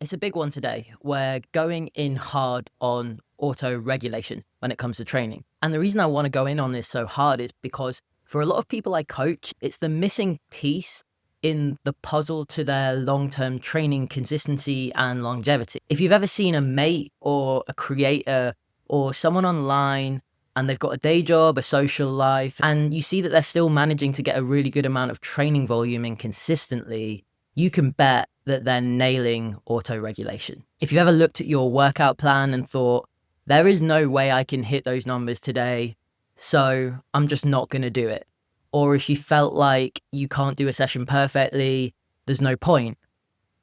It's a big one today. We're going in hard on auto-regulation when it comes to training. And the reason I want to go in on this so hard is because for a lot of people I coach, it's the missing piece in the puzzle to their long-term training consistency and longevity. If you've ever seen a mate or a creator or someone online and they've got a day job, a social life, and you see that they're still managing to get a really good amount of training volume in consistently, you can bet that they're nailing auto-regulation. If you've ever looked at your workout plan and thought, there is no way I can hit those numbers today, so I'm just not going to do it. Or if you felt like you can't do a session perfectly, there's no point.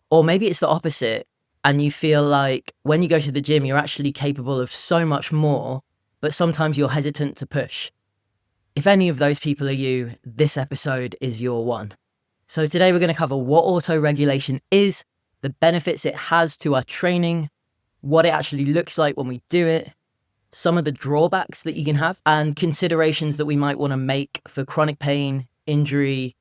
Or maybe it's the opposite, and you feel like when you go to the gym, you're actually capable of so much more, but sometimes you're hesitant to push. If any of those people are you, this episode is your one. So today we're going to cover what auto-regulation is, the benefits it has to our training, what it actually looks like when we do it, some of the drawbacks that you can have, and considerations that we might want to make for chronic pain, injury,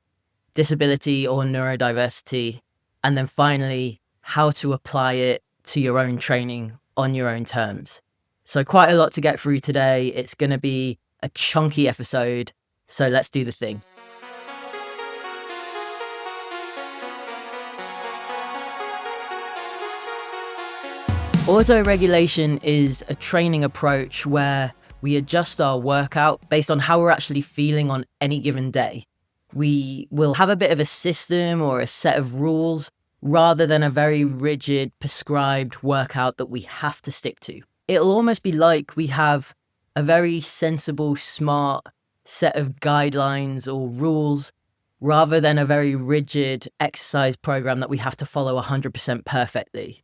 disability, or neurodiversity. And then finally, how to apply it to your own training on your own terms. So quite a lot to get through today. It's going to be a chunky episode. So let's do the thing. Auto-regulation is a training approach where we adjust our workout based on how we're actually feeling on any given day. We will have a bit of a system or a set of rules rather than a very rigid, prescribed workout that we have to stick to. It'll almost be like we have a very sensible, smart set of guidelines or rules rather than a very rigid exercise program that we have to follow 100% perfectly.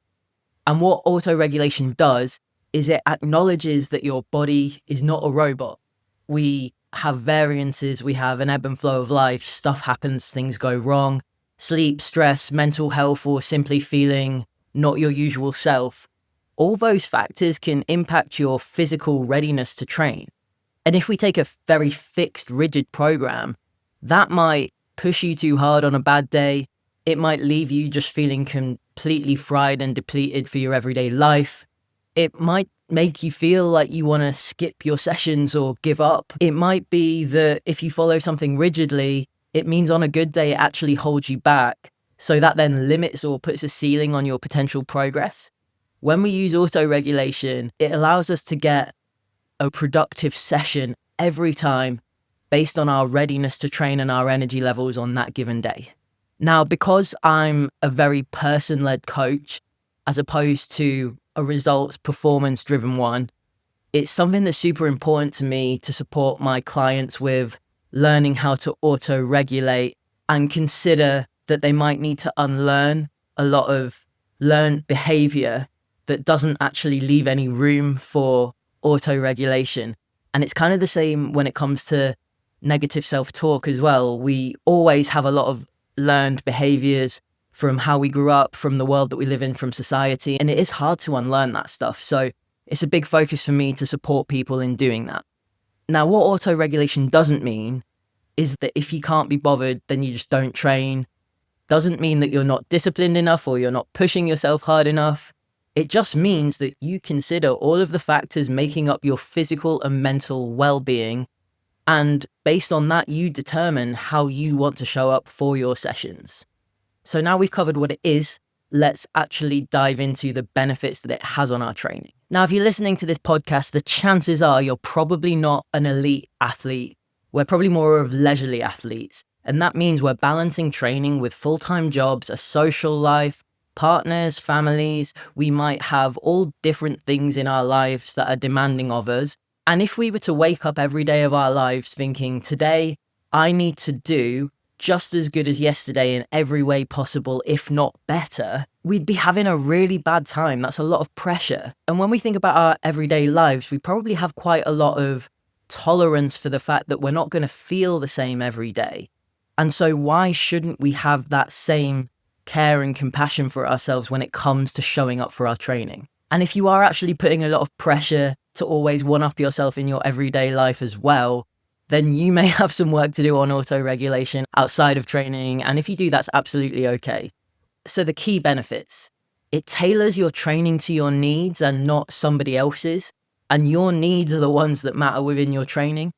And what auto-regulation does is it acknowledges that your body is not a robot. We have variances, we have an ebb and flow of life, stuff happens, things go wrong, sleep, stress, mental health, or simply feeling not your usual self. All those factors can impact your physical readiness to train. And if we take a very fixed, rigid program, that might push you too hard on a bad day. It might leave you just feeling completely fried and depleted for your everyday life. It might make you feel like you want to skip your sessions or give up. It might be that if you follow something rigidly, it means on a good day it actually holds you back. So that then limits or puts a ceiling on your potential progress. When we use auto-regulation, it allows us to get a productive session every time based on our readiness to train and our energy levels on that given day. Now, because I'm a very person-led coach, as opposed to a results performance-driven one, it's something that's super important to me to support my clients with learning how to auto-regulate and consider that they might need to unlearn a lot of learned behavior that doesn't actually leave any room for auto-regulation. And it's kind of the same when it comes to negative self-talk as well. We always have a lot of learned behaviors from how we grew up, from the world that we live in, from society. And it is hard to unlearn that stuff. So it's a big focus for me to support people in doing that. Now, what auto-regulation doesn't mean is that if you can't be bothered, then you just don't train. Doesn't mean that you're not disciplined enough or you're not pushing yourself hard enough. It just means that you consider all of the factors making up your physical and mental well-being. And based on that, you determine how you want to show up for your sessions. So now we've covered what it is, let's actually dive into the benefits that it has on our training. Now, if you're listening to this podcast, the chances are you're probably not an elite athlete. We're probably more of leisurely athletes. And that means we're balancing training with full-time jobs, a social life, partners, families. We might have all different things in our lives that are demanding of us. And if we were to wake up every day of our lives thinking, today, I need to do just as good as yesterday in every way possible, if not better, we'd be having a really bad time. That's a lot of pressure. And when we think about our everyday lives, we probably have quite a lot of tolerance for the fact that we're not going to feel the same every day. And so why shouldn't we have that same care and compassion for ourselves when it comes to showing up for our training? And if you are actually putting a lot of pressure to always one-up yourself in your everyday life as well, then you may have some work to do on auto-regulation outside of training. And if you do, that's absolutely okay. So the key benefits. it tailors your training to your needs and not somebody else's. And your needs are the ones that matter within your training.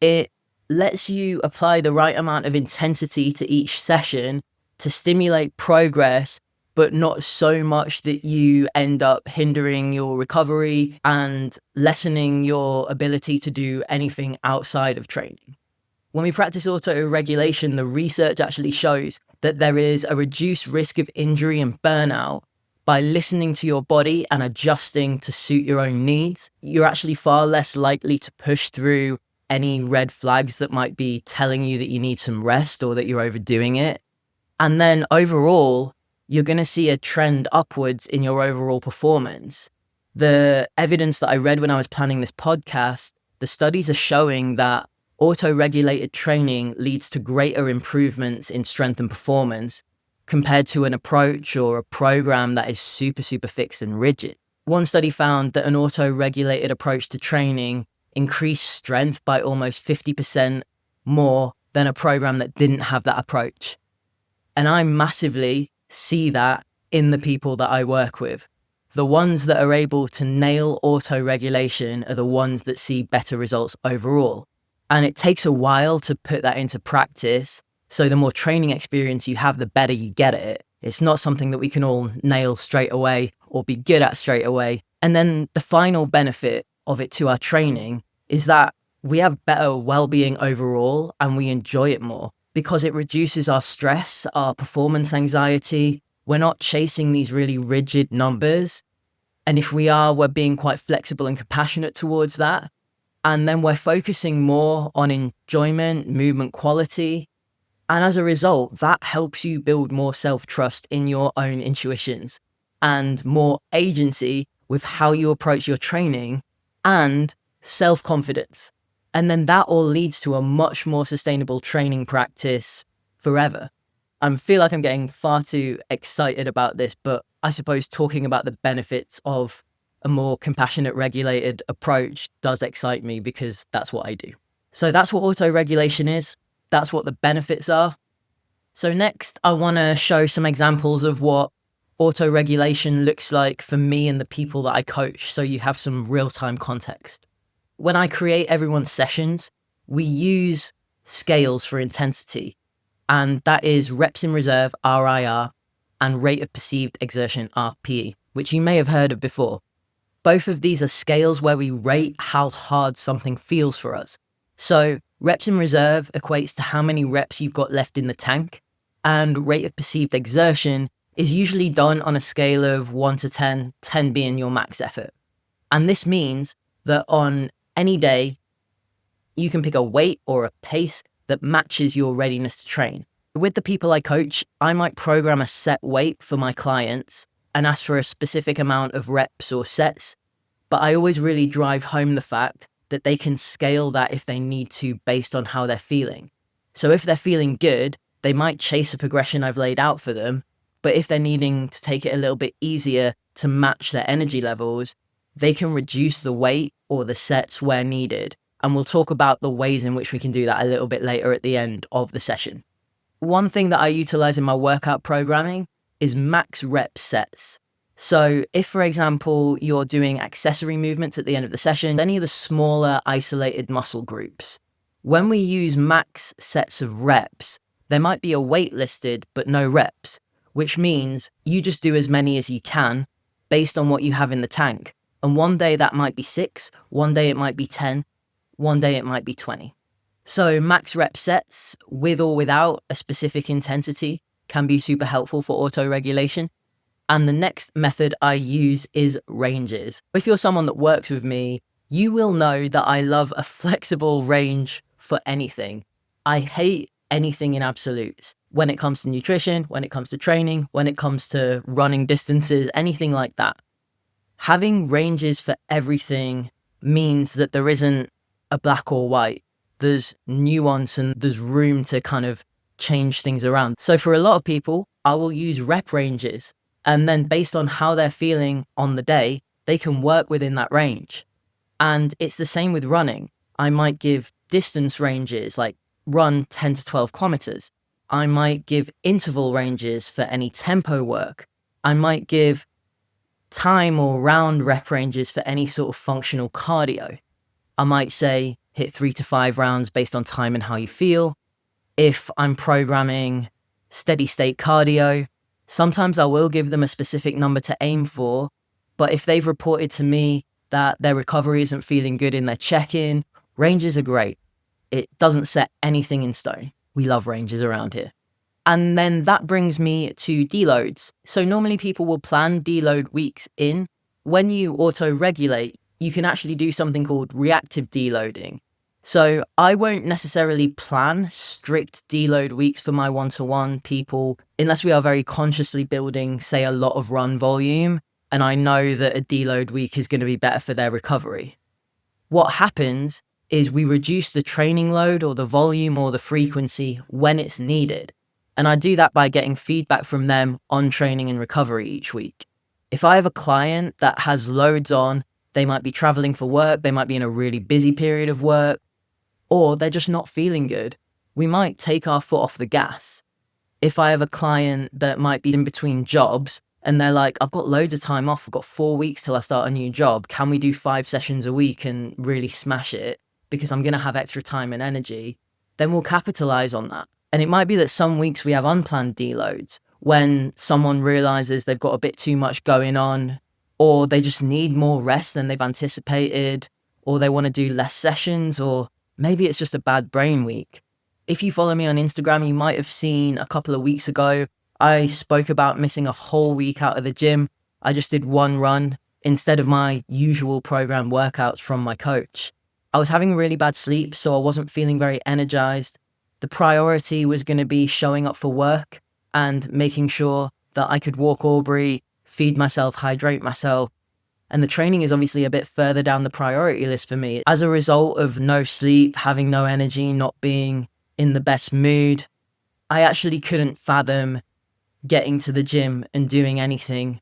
It lets you apply the right amount of intensity to each session to stimulate progress, but not so much that you end up hindering your recovery and lessening your ability to do anything outside of training. When we practice auto-regulation, the research actually shows that there is a reduced risk of injury and burnout by listening to your body and adjusting to suit your own needs. You're actually far less likely to push through any red flags that might be telling you that you need some rest or that you're overdoing it. And then overall, you're going to see a trend upwards in your overall performance. The evidence that I read when I was planning this podcast, the studies are showing that auto-regulated training leads to greater improvements in strength and performance compared to an approach or a program that is super, super fixed and rigid. One study found that an auto-regulated approach to training increased strength by almost 50% more than a program that didn't have that approach. And I massively see that in the people that I work with. The ones that are able to nail auto-regulation are the ones that see better results overall. And it takes a while to put that into practice. So the more training experience you have, the better you get at it. It's not something that we can all nail straight away or be good at straight away. And then the final benefit of it to our training is that we have better well-being overall and we enjoy it more because it reduces our stress, our performance anxiety. We're not chasing these really rigid numbers. And if we are, we're being quite flexible and compassionate towards that. And then we're focusing more on enjoyment, movement quality. And as a result, that helps you build more self-trust in your own intuitions and more agency with how you approach your training and self-confidence. And then that all leads to a much more sustainable training practice forever. I feel like I'm getting far too excited about this, but I suppose talking about the benefits of a more compassionate, regulated approach does excite me because that's what I do. So that's what auto-regulation is. That's what the benefits are. So next, I want to show some examples of what auto-regulation looks like for me and the people that I coach, so you have some real-time context. When I create everyone's sessions, we use scales for intensity, and that is reps in reserve, RIR, and rate of perceived exertion, RPE, which you may have heard of before. Both of these are scales where we rate how hard something feels for us. So reps in reserve equates to how many reps you've got left in the tank, and rate of perceived exertion is usually done on a scale of 1 to 10, 10 being your max effort. And this means that on any day, you can pick a weight or a pace that matches your readiness to train. With the people I coach, I might program a set weight for my clients and ask for a specific amount of reps or sets, but I always really drive home the fact that they can scale that if they need to based on how they're feeling. So if they're feeling good, they might chase a progression I've laid out for them, but if they're needing to take it a little bit easier to match their energy levels, they can reduce the weight or the sets where needed. And we'll talk about the ways in which we can do that a little bit later at the end of the session. One thing that I utilize in my workout programming is max rep sets. So if, for example, you're doing accessory movements at the end of the session, any of the smaller isolated muscle groups, when we use max sets of reps, there might be a weight listed, but no reps, which means you just do as many as you can based on what you have in the tank. And one day that might be 6, one day it might be 10, one day it might be 20. So max rep sets with or without a specific intensity can be super helpful for auto-regulation. And the next method I use is ranges. If you're someone that works with me, you will know that I love a flexible range for anything. I hate anything in absolutes. When it comes to nutrition, when it comes to training, when it comes to running distances, anything like that. Having ranges for everything means that there isn't a black or white. There's nuance and there's room to kind of change things around. So for a lot of people, I will use rep ranges. And then based on how they're feeling on the day, they can work within that range. And it's the same with running. I might give distance ranges, like run 10 to 12 kilometers. I might give interval ranges for any tempo work. I might give time or round rep ranges for any sort of functional cardio. I might say hit 3 to 5 rounds based on time and how you feel. If I'm programming steady state cardio, sometimes I will give them a specific number to aim for, but if they've reported to me that their recovery isn't feeling good in their check-in, ranges are great. It doesn't set anything in stone. We love ranges around here. And then that brings me to deloads. So normally people will plan deload weeks in. When you auto-regulate, you can actually do something called reactive deloading. So I won't necessarily plan strict deload weeks for my one-to-one people unless we are very consciously building, say, a lot of run volume, and I know that a deload week is going to be better for their recovery. What happens is we reduce the training load or the volume or the frequency when it's needed. And I do that by getting feedback from them on training and recovery each week. If I have a client that has loads on, they might be traveling for work, they might be in a really busy period of work, or they're just not feeling good, we might take our foot off the gas. If I have a client that might be in between jobs and they're like, I've got loads of time off, I've got 4 weeks till I start a new job, can we do 5 sessions a week and really smash it because I'm going to have extra time and energy, then we'll capitalize on that. And it might be that some weeks we have unplanned deloads when someone realizes they've got a bit too much going on, or they just need more rest than they've anticipated, or they want to do less sessions, or maybe it's just a bad brain week. If you follow me on Instagram, you might have seen a couple of weeks ago, I spoke about missing a whole week out of the gym. I just did one run instead of my usual program workouts from my coach. I was having really bad sleep, so I wasn't feeling very energized. The priority was going to be showing up for work and making sure that I could walk Aubrey, feed myself, hydrate myself. And the training is obviously a bit further down the priority list for me. As a result of no sleep, having no energy, not being in the best mood, I actually couldn't fathom getting to the gym and doing anything.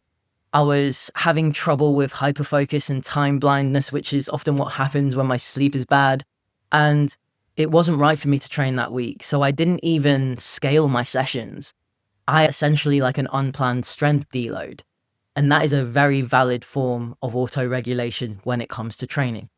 I was having trouble with hyperfocus and time blindness, which is often what happens when my sleep is bad. And it wasn't right for me to train that week, so I didn't even scale my sessions. I essentially like an unplanned strength deload, and that is a very valid form of auto-regulation when it comes to training.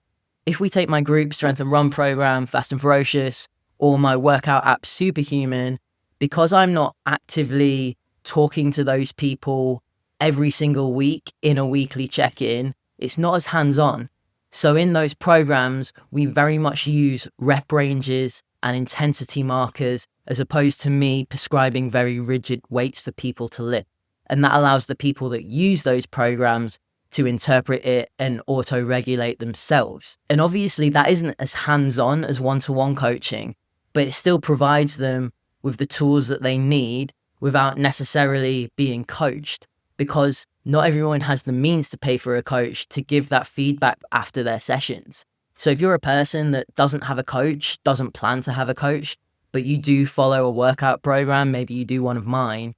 If we take my group strength and run program, Fast and Ferocious, or my workout app Superhuman, because I'm not actively talking to those people every single week in a weekly check-in, it's not as hands-on. So in those programs, we very much use rep ranges and intensity markers as opposed to me prescribing very rigid weights for people to lift. And that allows the people that use those programs to interpret it and auto-regulate themselves. And obviously that isn't as hands-on as one-to-one coaching, but it still provides them with the tools that they need without necessarily being coached, because not everyone has the means to pay for a coach to give that feedback after their sessions. So if you're a person that doesn't have a coach, doesn't plan to have a coach, but you do follow a workout program, maybe you do one of mine,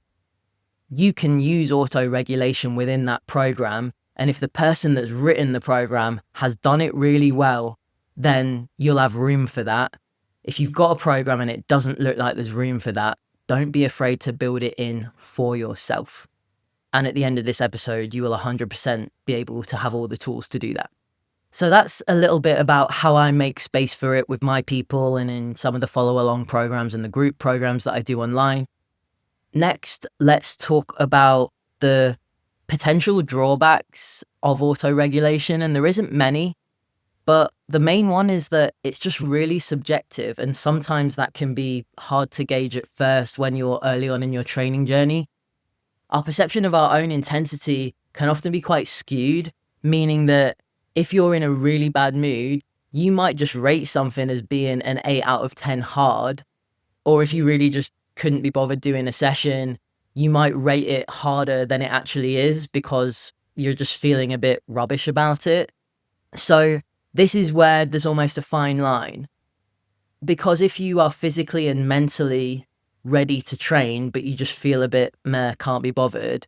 you can use auto-regulation within that program. And if the person that's written the program has done it really well, then you'll have room for that. If you've got a program and it doesn't look like there's room for that, don't be afraid to build it in for yourself. And at the end of this episode, you will 100% be able to have all the tools to do that. So that's a little bit about how I make space for it with my people and in some of the follow-along programs and the group programs that I do online. Next, let's talk about the potential drawbacks of auto-regulation. And there isn't many, but the main one is that it's just really subjective. And sometimes that can be hard to gauge at first when you're early on in your training journey. Our perception of our own intensity can often be quite skewed, meaning that if you're in a really bad mood, you might just rate something as being an 8 out of 10 hard, or if you really just couldn't be bothered doing a session, you might rate it harder than it actually is because you're just feeling a bit rubbish about it. So this is where there's almost a fine line, because if you are physically and mentally ready to train, but you just feel a bit meh, can't be bothered,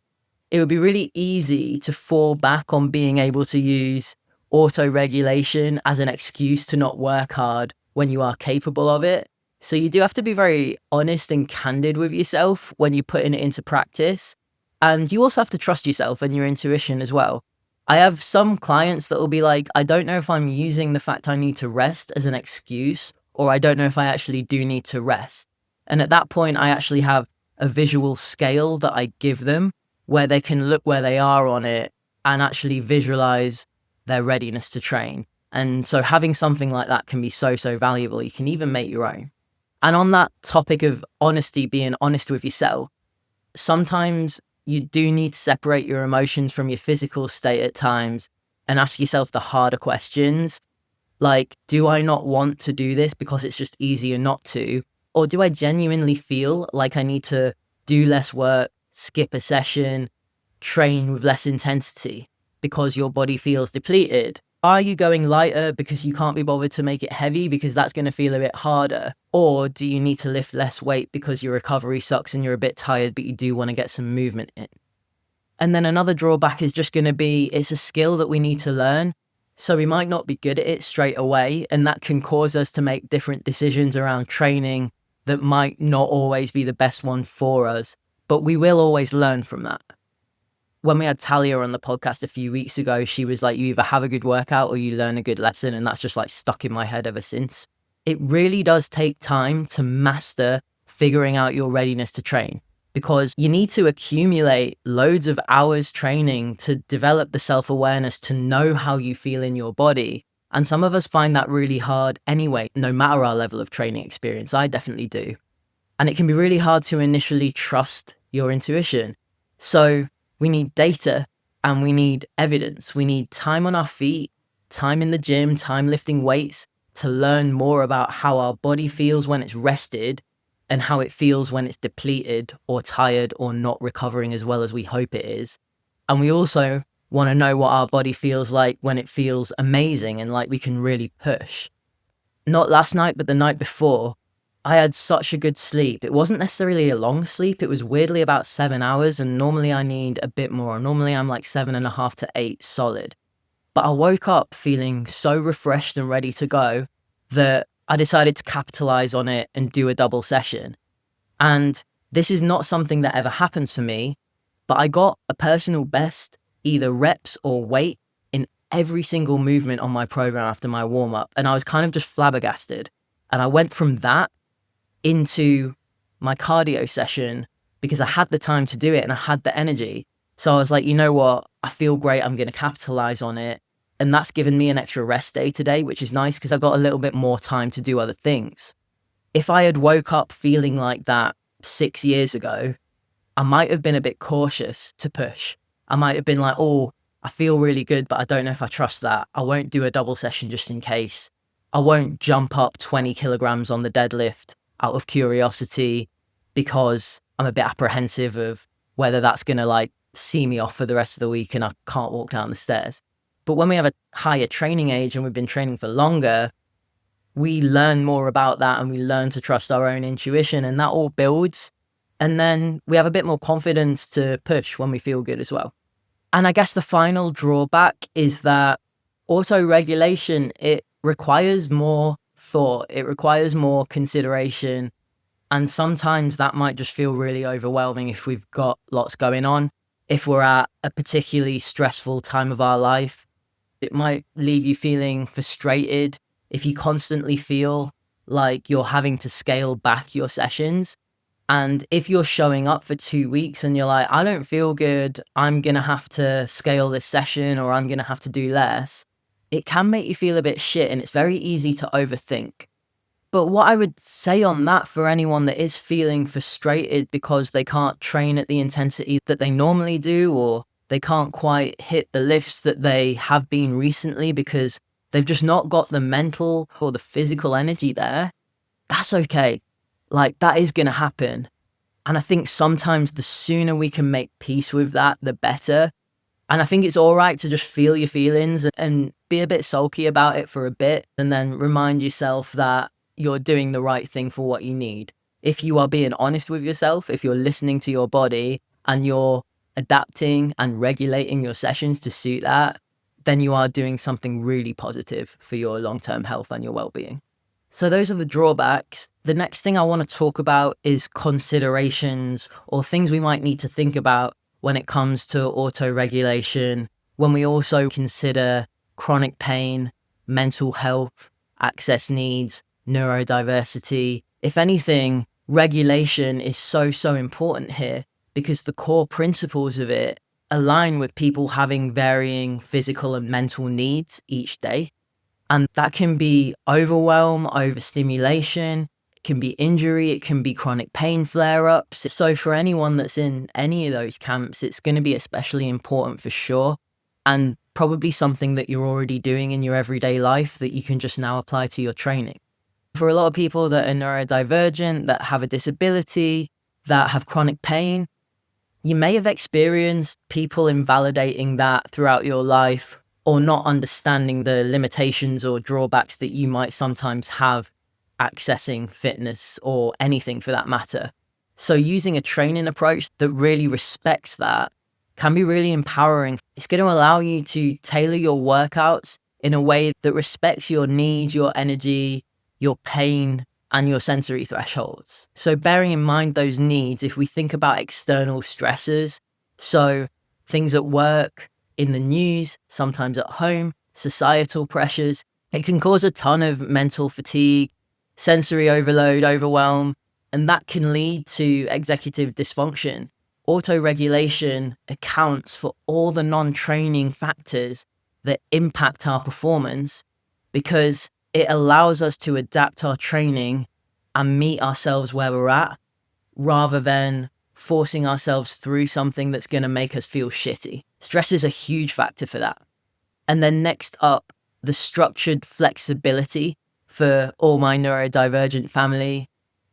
it would be really easy to fall back on being able to use auto-regulation as an excuse to not work hard when you are capable of it. So you do have to be very honest and candid with yourself when you're putting it into practice. And you also have to trust yourself and your intuition as well. I have some clients that will be like, I don't know if I'm using the fact I need to rest as an excuse, or I don't know if I actually do need to rest. And at that point, I actually have a visual scale that I give them where they can look where they are on it and actually visualize their readiness to train. And so having something like that can be so, so valuable. You can even make your own. And on that topic of honesty, being honest with yourself, sometimes you do need to separate your emotions from your physical state at times and ask yourself the harder questions. Like, do I not want to do this because it's just easier not to? Or do I genuinely feel like I need to do less work, skip a session, train with less intensity because your body feels depleted? Are you going lighter because you can't be bothered to make it heavy because that's going to feel a bit harder? Or do you need to lift less weight because your recovery sucks and you're a bit tired, but you do want to get some movement in? And then another drawback is just going to be, it's a skill that we need to learn. So we might not be good at it straight away. And that can cause us to make different decisions around training that might not always be the best one for us, but we will always learn from that. When we had Talia on the podcast a few weeks ago, she was like, you either have a good workout or you learn a good lesson. And that's just like stuck in my head ever since. It really does take time to master figuring out your readiness to train, because you need to accumulate loads of hours training to develop the self-awareness to know how you feel in your body. And some of us find that really hard anyway, no matter our level of training experience. I definitely do. And it can be really hard to initially trust your intuition. So we need data and we need evidence. We need time on our feet, time in the gym, time lifting weights to learn more about how our body feels when it's rested and how it feels when it's depleted or tired or not recovering as well as we hope it is. And we also want to know what our body feels like when it feels amazing and like we can really push. Not last night, but the night before, I had such a good sleep. It wasn't necessarily a long sleep. It was weirdly about 7 hours, and normally I need a bit more. Normally I'm like 7.5 to 8 solid. But I woke up feeling so refreshed and ready to go that I decided to capitalize on it and do a double session. And this is not something that ever happens for me, but I got a personal best, either reps or weight, in every single movement on my program after my warm-up. And I was kind of just flabbergasted. And I went from that into my cardio session because I had the time to do it and I had the energy. So I was like, you know what? I feel great. I'm going to capitalize on it. And that's given me an extra rest day today, which is nice because I got a little bit more time to do other things. If I had woke up feeling like that 6 years ago, I might have been a bit cautious to push. I might have been like, oh, I feel really good, but I don't know if I trust that. I won't do a double session just in case. I won't jump up 20 kilograms on the deadlift out of curiosity because I'm a bit apprehensive of whether that's going to like see me off for the rest of the week and I can't walk down the stairs. But when we have a higher training age and we've been training for longer, we learn more about that and we learn to trust our own intuition, and that all builds. And then we have a bit more confidence to push when we feel good as well. And I guess the final drawback is that auto-regulation, it requires more thought, it requires more consideration. And sometimes that might just feel really overwhelming if we've got lots going on. If we're at a particularly stressful time of our life, it might leave you feeling frustrated if you constantly feel like you're having to scale back your sessions. And if you're showing up for 2 weeks and you're like, I don't feel good, I'm going to have to scale this session or I'm going to have to do less, it can make you feel a bit shit and it's very easy to overthink. But what I would say on that for anyone that is feeling frustrated because they can't train at the intensity that they normally do, or they can't quite hit the lifts that they have been recently because they've just not got the mental or the physical energy there, that's okay. Like, that is going to happen. And I think sometimes the sooner we can make peace with that, the better. And I think it's all right to just feel your feelings and be a bit sulky about it for a bit, and then remind yourself that you're doing the right thing for what you need. If you are being honest with yourself, if you're listening to your body and you're adapting and regulating your sessions to suit that, then you are doing something really positive for your long-term health and your well-being. So those are the drawbacks. The next thing I want to talk about is considerations or things we might need to think about when it comes to autoregulation, when we also consider chronic pain, mental health, access needs, neurodiversity. If anything, regulation is so important here because the core principles of it align with people having varying physical and mental needs each day. And that can be overwhelm, overstimulation, it can be injury, it can be chronic pain flare-ups. So for anyone that's in any of those camps, it's going to be especially important for sure. And probably something that you're already doing in your everyday life that you can just now apply to your training. For a lot of people that are neurodivergent, that have a disability, that have chronic pain, you may have experienced people invalidating that throughout your life or not understanding the limitations or drawbacks that you might sometimes have accessing fitness or anything for that matter. So using a training approach that really respects that can be really empowering. It's going to allow you to tailor your workouts in a way that respects your needs, your energy, your pain, and your sensory thresholds. So bearing in mind those needs, if we think about external stressors, so things at work, in the news, sometimes at home, societal pressures, it can cause a ton of mental fatigue, sensory overload, overwhelm, and that can lead to executive dysfunction. Autoregulation accounts for all the non-training factors that impact our performance because it allows us to adapt our training and meet ourselves where we're at rather than forcing ourselves through something that's going to make us feel shitty. Stress is a huge factor for that. And then next up, the structured flexibility for all my neurodivergent family.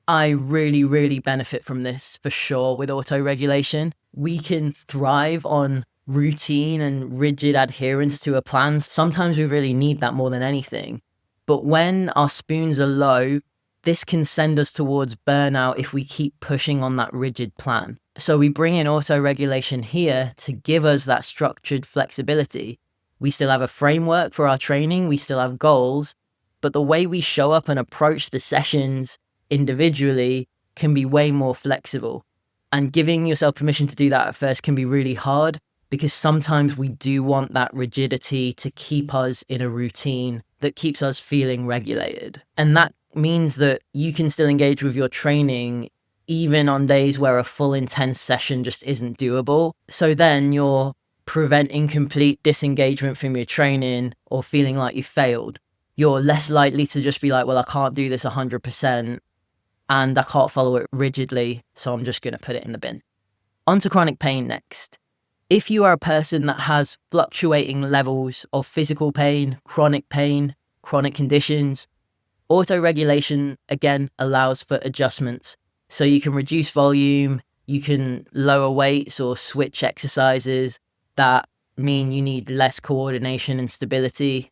I really benefit from this for sure with autoregulation. We can thrive on routine and rigid adherence to a plan. Sometimes we really need that more than anything. But when our spoons are low, this can send us towards burnout if we keep pushing on that rigid plan. So we bring in autoregulation here to give us that structured flexibility. We still have a framework for our training, we still have goals, but the way we show up and approach the sessions individually can be way more flexible. And giving yourself permission to do that at first can be really hard because sometimes we do want that rigidity to keep us in a routine that keeps us feeling regulated. And that means that you can still engage with your training even on days where a full intense session just isn't doable. So then you're preventing complete disengagement from your training or feeling like you failed. You're less likely to just be like, well, I can't do this 100% and I can't follow it rigidly, so I'm just going to put it in the bin. On to chronic pain next. If you are a person that has fluctuating levels of physical pain, chronic conditions, autoregulation, again, allows for adjustments. So you can reduce volume, you can lower weights or switch exercises that mean you need less coordination and stability.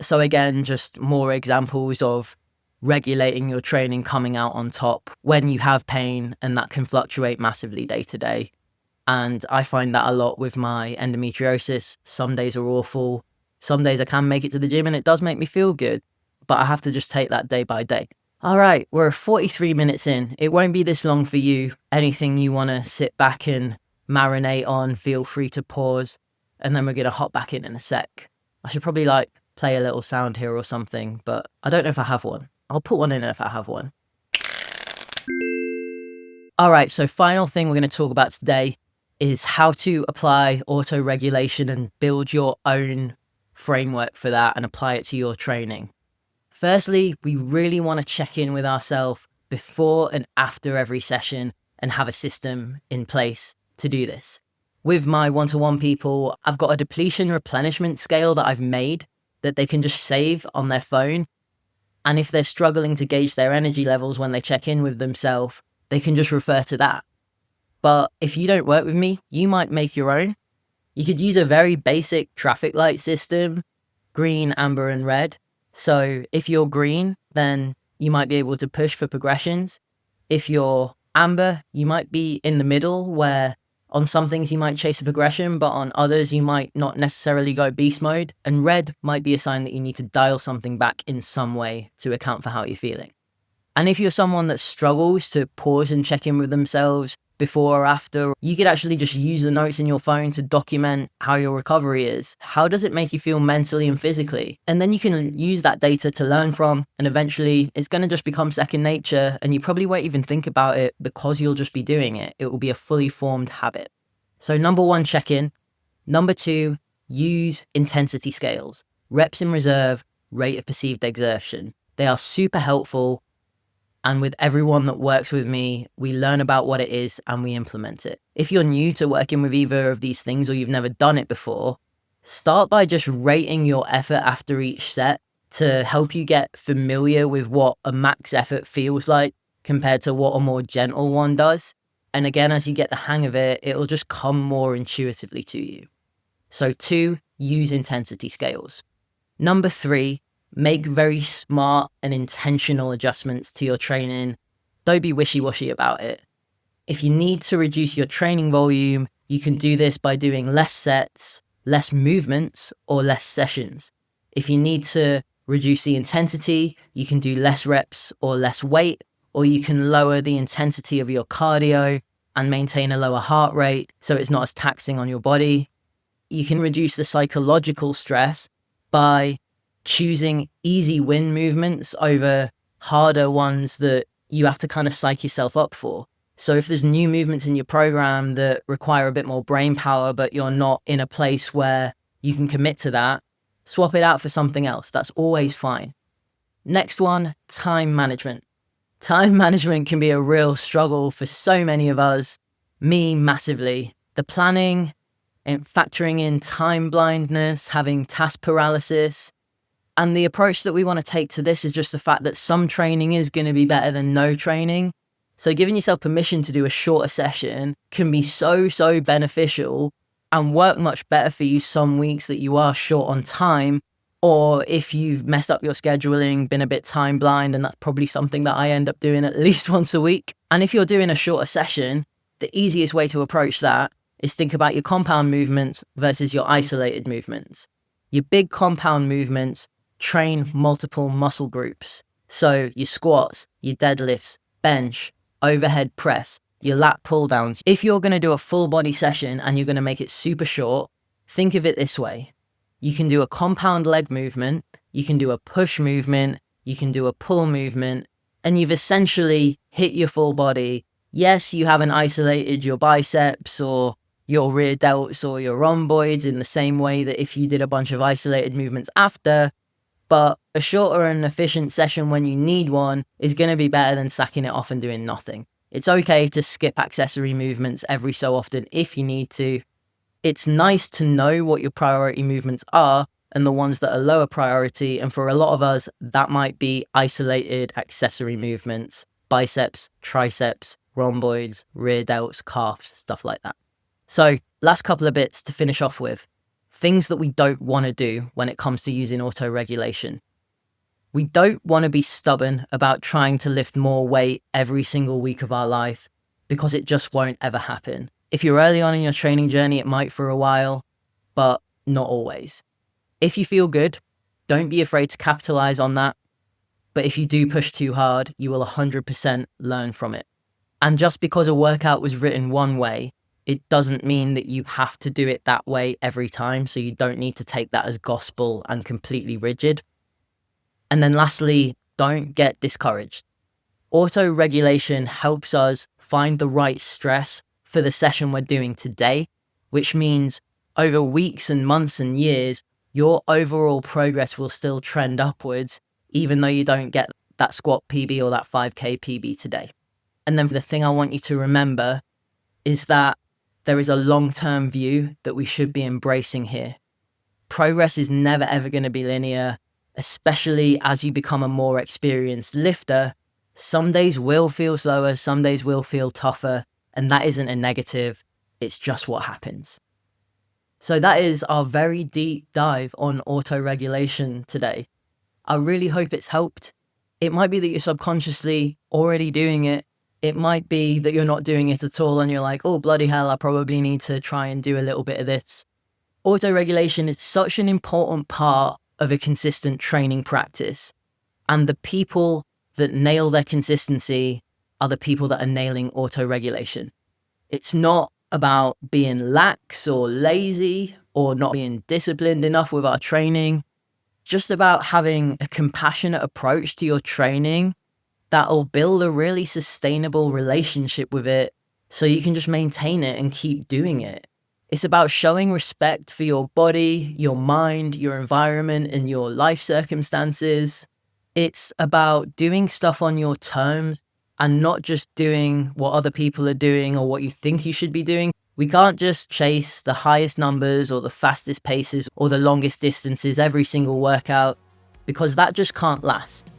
So again, just more examples of regulating your training coming out on top when you have pain, and that can fluctuate massively day to day. And I find that a lot with my endometriosis. Some days are awful. Some days I can make it to the gym and it does make me feel good, but I have to just take that day by day. All right, we're 43 minutes in. It won't be this long for you. Anything you want to sit back and marinate on, feel free to pause, and then we're going to hop back in a sec. I should probably play a little sound here or something, but I don't know if I have one. I'll put one in if I have one. All right, so final thing we're going to talk about today is how to apply autoregulation and build your own framework for that and apply it to your training. Firstly, we really want to check in with ourselves before and after every session and have a system in place to do this. With my one-to-one people, I've got a depletion replenishment scale that I've made that they can just save on their phone. And if they're struggling to gauge their energy levels when they check in with themselves, they can just refer to that. But if you don't work with me, you might make your own. You could use a very basic traffic light system, green, amber, and red. So if you're green, then you might be able to push for progressions. If you're amber, you might be in the middle where on some things you might chase a progression, but on others you might not necessarily go beast mode. And red might be a sign that you need to dial something back in some way to account for how you're feeling. And if you're someone that struggles to pause and check in with themselves, before or after. You could actually just use the notes in your phone to document how your recovery is. How does it make you feel mentally and physically? And then you can use that data to learn from, and eventually it's going to just become second nature, and you probably won't even think about it because you'll just be doing it. It will be a fully formed habit. So number 1, check in. Number 2, use intensity scales. Reps in reserve, rate of perceived exertion. They are super helpful. And with everyone that works with me, we learn about what it is and we implement it. If you're new to working with either of these things or you've never done it before, start by just rating your effort after each set to help you get familiar with what a max effort feels like compared to what a more gentle one does. And again, as you get the hang of it, it'll just come more intuitively to you. So 2, use intensity scales. Number 3, make very smart and intentional adjustments to your training. Don't be wishy-washy about it. If you need to reduce your training volume, you can do this by doing less sets, less movements, or less sessions. If you need to reduce the intensity, you can do less reps or less weight, or you can lower the intensity of your cardio and maintain a lower heart rate so it's not as taxing on your body. You can reduce the psychological stress by choosing easy win movements over harder ones that you have to kind of psych yourself up for. So if there's new movements in your program that require a bit more brain power, but you're not in a place where you can commit to that, swap it out for something else. That's always fine. Next one, time management. Time management can be a real struggle for so many of us, me massively. The planning and factoring in time blindness, having task paralysis. And the approach that we want to take to this is just the fact that some training is going to be better than no training. So giving yourself permission to do a shorter session can be so beneficial and work much better for you some weeks that you are short on time, or if you've messed up your scheduling, been a bit time blind, and that's probably something that I end up doing at least once a week. And if you're doing a shorter session, the easiest way to approach that is think about your compound movements versus your isolated movements. Your big compound movements train multiple muscle groups. So your squats, your deadlifts, bench, overhead press, your lat pull downs. If you're going to do a full body session and you're going to make it super short, think of it this way. You can do a compound leg movement, you can do a push movement, you can do a pull movement, and you've essentially hit your full body. Yes, you haven't isolated your biceps or your rear delts or your rhomboids in the same way that if you did a bunch of isolated movements after, but a shorter and efficient session when you need one is going to be better than sacking it off and doing nothing. It's okay to skip accessory movements every so often if you need to. It's nice to know what your priority movements are and the ones that are lower priority. And for a lot of us, that might be isolated accessory movements, biceps, triceps, rhomboids, rear delts, calves, stuff like that. So last couple of bits to finish off with. Things that we don't want to do when it comes to using autoregulation. We don't want to be stubborn about trying to lift more weight every single week of our life because it just won't ever happen. If you're early on in your training journey, it might for a while, but not always. If you feel good, don't be afraid to capitalize on that. But if you do push too hard, you will 100% learn from it. And just because a workout was written one way, it doesn't mean that you have to do it that way every time. So you don't need to take that as gospel and completely rigid. And then lastly, don't get discouraged. Auto-regulation helps us find the right stress for the session we're doing today, which means over weeks and months and years, your overall progress will still trend upwards, even though you don't get that squat PB or that 5K PB today. And then the thing I want you to remember is that there is a long-term view that we should be embracing here. Progress is never ever going to be linear, especially as you become a more experienced lifter. Some days will feel slower, some days will feel tougher, and that isn't a negative, it's just what happens. So that is our very deep dive on auto-regulation today. I really hope it's helped. It might be that you're subconsciously already doing it. It might be that you're not doing it at all and you're like, oh, bloody hell, I probably need to try and do a little bit of this. Auto-regulation is such an important part of a consistent training practice. And the people that nail their consistency are the people that are nailing auto-regulation. It's not about being lax or lazy or not being disciplined enough with our training. Just about having a compassionate approach to your training that'll build a really sustainable relationship with it so you can just maintain it and keep doing it. It's about showing respect for your body, your mind, your environment, and your life circumstances. It's about doing stuff on your terms and not just doing what other people are doing or what you think you should be doing. We can't just chase the highest numbers or the fastest paces or the longest distances every single workout, because that just can't last.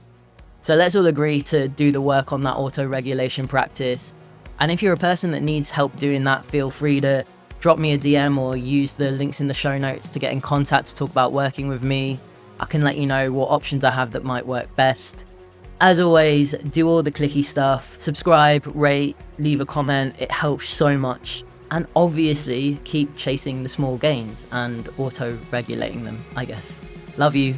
So let's all agree to do the work on that auto-regulation practice. And if you're a person that needs help doing that, feel free to drop me a DM or use the links in the show notes to get in contact to talk about working with me. I can let you know what options I have that might work best. As always, do all the clicky stuff, subscribe, rate, leave a comment, it helps so much. And obviously, keep chasing the small gains and auto-regulating them, I guess. Love you.